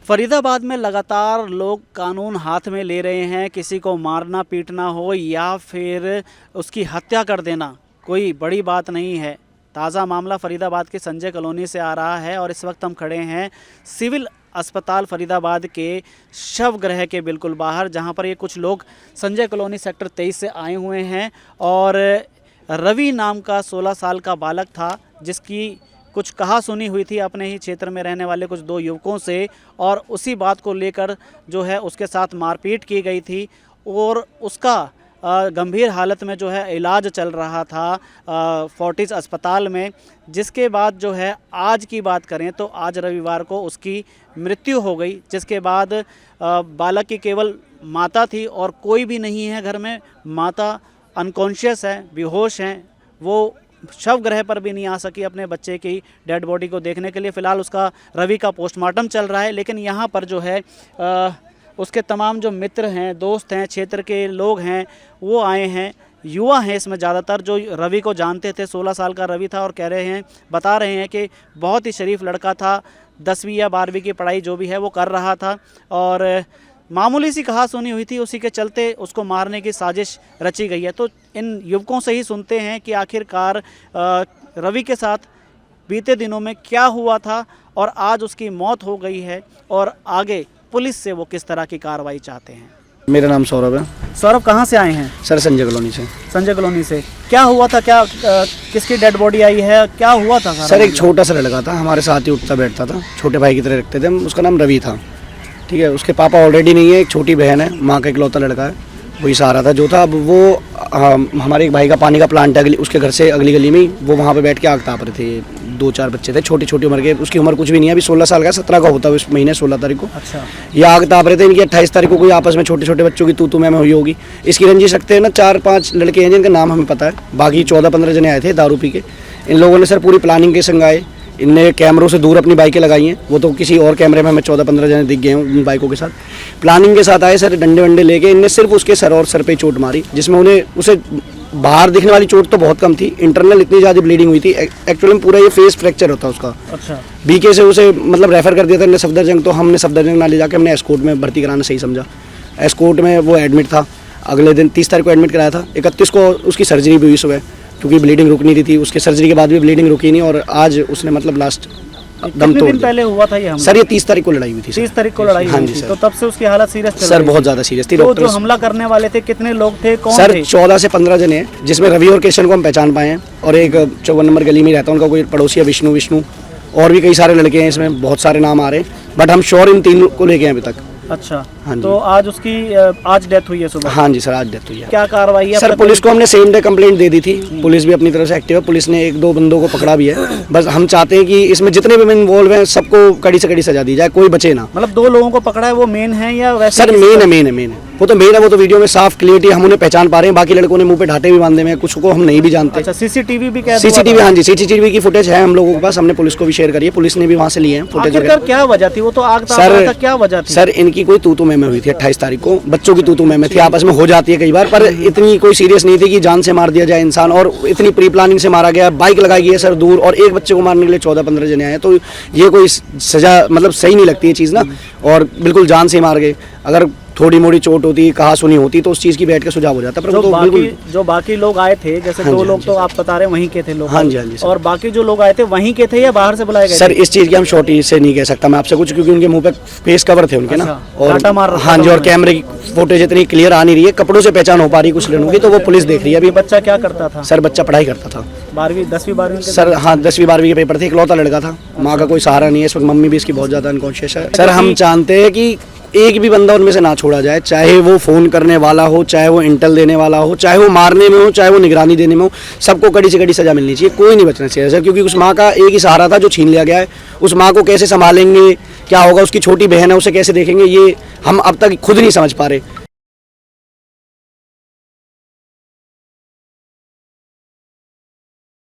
फरीदाबाद में लगातार लोग कानून हाथ में ले रहे हैं। किसी को मारना पीटना हो या फिर उसकी हत्या कर देना कोई बड़ी बात नहीं है। ताज़ा मामला फरीदाबाद के संजय कॉलोनी से आ रहा है और इस वक्त हम खड़े हैं सिविल अस्पताल फरीदाबाद के शवगृह के बिल्कुल बाहर, जहां पर ये कुछ लोग संजय कॉलोनी सेक्टर 23 से आए हुए हैं और रवि नाम का 16 साल का बालक था, जिसकी कुछ कहा सुनी हुई थी अपने ही क्षेत्र में रहने वाले कुछ दो युवकों से और उसी बात को लेकर जो है उसके साथ मारपीट की गई थी और उसका गंभीर हालत में जो है इलाज चल रहा था फोर्टिस अस्पताल में। जिसके बाद जो है आज की बात करें तो आज रविवार को उसकी मृत्यु हो गई, जिसके बाद बालक की केवल माता थी और कोई भी नहीं है घर में। माता अनकॉन्शियस है, बेहोश हैं, वो शवगृह पर भी नहीं आ सकी अपने बच्चे की डेड बॉडी को देखने के लिए। फ़िलहाल उसका रवि का पोस्टमार्टम चल रहा है, लेकिन यहाँ पर जो है उसके तमाम जो मित्र हैं, दोस्त हैं, क्षेत्र के लोग हैं, वो आए हैं। युवा हैं इसमें ज़्यादातर, जो रवि को जानते थे। 16 साल का रवि था और बता रहे हैं कि बहुत ही शरीफ लड़का था। 10वीं या 12वीं की पढ़ाई जो भी है वो कर रहा था और मामूली सी कहा सुनी हुई थी, उसी के चलते उसको मारने की साजिश रची गई है। तो इन युवकों से ही सुनते हैं कि आखिरकार रवि के साथ बीते दिनों में क्या हुआ था और आज उसकी मौत हो गई है और आगे पुलिस से वो किस तरह की कार्रवाई चाहते हैं। मेरा नाम सौरभ है। सौरभ, कहाँ से आए हैं? सर संजय कॉलोनी से। संजय कॉलोनी से। क्या हुआ था? क्या किसकी डेड बॉडी आई है? क्या हुआ था? सर एक छोटा सा लड़का था, हमारे साथ ही उठता बैठता था, छोटे भाई की तरह रखते थे हम। उसका नाम रवि था, ठीक है। उसके पापा ऑलरेडी नहीं है, एक छोटी बहन है, माँ का इकलौता लड़का है, वही सहारा था जो था। अब वो हमारे एक भाई का पानी का प्लांट है उसके घर से अगली गली में, वो वहाँ पे बैठ के आग ताप रहे थे। 2-4 बच्चे थे, छोटी छोटी उम्र के। उसकी उम्र कुछ भी नहीं है, अभी 16 साल का, 17 का होता है इस महीने 16 तारीख को। अच्छा। ये आग ताप रहे थे। इनकी 28 तारीख को कोई आपस में छोटे छोटे बच्चों की तू मैं हुई होगी। इसकी रंजिश रखते हैं ना। 4-5 लड़के हैं जिनका नाम हमें पता है, बाकी 14-15 जने आए थे दारू पी के। इन लोगों ने सर पूरी प्लानिंग के संग आए। इनने कैमरों से दूर अपनी बाइकें लगाई हैं, वो तो किसी और कैमरे में हमें 14-15 जने दिख गए हैं उन बाइकों के साथ। प्लानिंग के साथ आए सर, डंडे वंडे लेके। इनने सिर्फ उसके सर और सर पे चोट मारी, जिसमें उसे बाहर दिखने वाली चोट तो बहुत कम थी, इंटरनल इतनी ज़्यादा ब्लीडिंग हुई थी। एक्चुअली में पूरा ये फेस फ्रैक्चर होता उसका। अच्छा। बीके से उसे मतलब रेफर कर दिया था सफदरजंग, तो हमने सफदरजंग ना ले जाके हमने एस्कोर्ट में भर्ती कराना सही समझा। एस्कोर्ट में वो एडमिट था। अगले दिन 30 तारीख को एडमिट कराया था। 31 को उसकी सर्जरी भी हुई सुबह, क्योंकि ब्लीडिंग रुक नहीं रही थी। उसके सर्जरी के बाद भी ब्लीडिंग रुकी नहीं और आज उसने मतलब लास्ट दम तोड़ दिया। पहले हुआ था ये हमला? सर ये 30 तारीख को लड़ाई हुई थी। 30 तारीख को लड़ाई हुई थी, तो तब से उसकी हालत सीरियस चल रही थी? सर बहुत ज़्यादा सीरियस थी। तो जो हमला करने वाले थे कितने लोग थे, कौन सर थे? 14 से 15 जने हैं, जिसमें रवि और किशन को हम पहचान पाए हैं और एक 54 नंबर गली में रहता है उनका कोई पड़ोसी है विष्णु, और भी कई सारे लड़के हैं। इसमें बहुत सारे नाम आ रहे हैं, बट हम श्योर इन 3 को लेके हैं अभी तक। अच्छा। हाँ जी। तो आज उसकी आज डेथ हुई है सुबह? हाँ जी सर, आज डेथ हुई है। क्या कार्रवाई है? सर पुलिस को हमने सेम डे कंप्लेंट दे दी थी। पुलिस भी अपनी तरफ से एक्टिव है। पुलिस ने 1-2 बंदों को पकड़ा भी है। बस हम चाहते हैं कि इसमें जितने भी इन्वॉल्व हैं सबको कड़ी से कड़ी सजा दी जाए, कोई बचे ना। मतलब 2 लोगों को पकड़ा है, वो मेन है या वैसे? सर मेन है। वो तो मेन है, वो तो वीडियो में साफ क्लियरिटी हम उन्हें पहचान पा रहे हैं। बाकी लड़कों ने मुंह पे ढाटे भी बांधे हैं, कुछ को हम नहीं भी जानते। अच्छा, सीसीटीवी भी? सीसीटीवी, हाँ जी, सीसीटीवी की फुटेज है हम लोगों के पास। हमने पुलिस को भी शेयर करी है, पुलिस ने भी वहाँ से लिए हैं फुटेज। क्या वजह थी? वो तो आग ताप रहा था, क्या वजह थी? सर इनकी कोई तू मैं हुई थी 28 तारीख को। बच्चों की तू मैं थी, आपस में हो जाती है कई बार, पर इतनी कोई सीरियस नहीं थी कि जान से मार दिया जाए इंसान। और इतनी प्री प्लानिंग से मारा गया, बाइक लगाई गई है सर दूर, और एक बच्चे को मारने के लिए 14-15 जने आए। तो ये कोई सजा मतलब सही नहीं लगती ये चीज़ ना, और बिल्कुल जान से मार गए। अगर थोड़ी मोड़ी चोट होती, कहा सुनी होती, तो उस चीज़ की बैठ के सुझाव हो जाता। पर जो बाकी लोग आए थे, जैसे 2 लोग तो आप बता रहे हैं वहीं के थे लोग। हाँ जी। और बाकी जो लोग आए थे वहीं के थे या बाहर से बुलाए गए? सर इस चीज़ की हम शॉर्टी से नहीं कह सकता मैं आपसे कुछ, क्योंकि उनके मुंह पे फेस कवर थे उनके ना, और हाँ जी, और कैमरे की फुटेज इतनी क्लियर आ नहीं रही है, कपड़ों से पहचान हो पा रही कुछ लोगों की, तो वो पुलिस देख रही है अभी। बच्चा क्या करता था? सर बच्चा पढ़ाई करता था, 10वीं-12वीं? सर हाँ 10वीं-12वीं के पेपर थे। इकलौता लड़का था, माँ का कोई सहारा नहीं है इस वक्त। मम्मी भी इसकी बहुत ज़्यादा अनकॉन्शियस है। सर हम चाहते हैं कि एक भी बंदा उनमें से ना छोड़ा जाए, चाहे वो फ़ोन करने वाला हो, चाहे वो इंटेल देने वाला हो, चाहे वो मारने में हो, चाहे वो निगरानी देने में हो, सबको कड़ी से कड़ी सजा मिलनी चाहिए। कोई नहीं बचना चाहिए सर, क्योंकि उस माँ का एक ही सहारा था जो छीन लिया गया है। उस माँ को कैसे संभालेंगे, क्या होगा, उसकी छोटी बहन है उसे कैसे देखेंगे, ये हम अब तक खुद नहीं समझ पा रहे।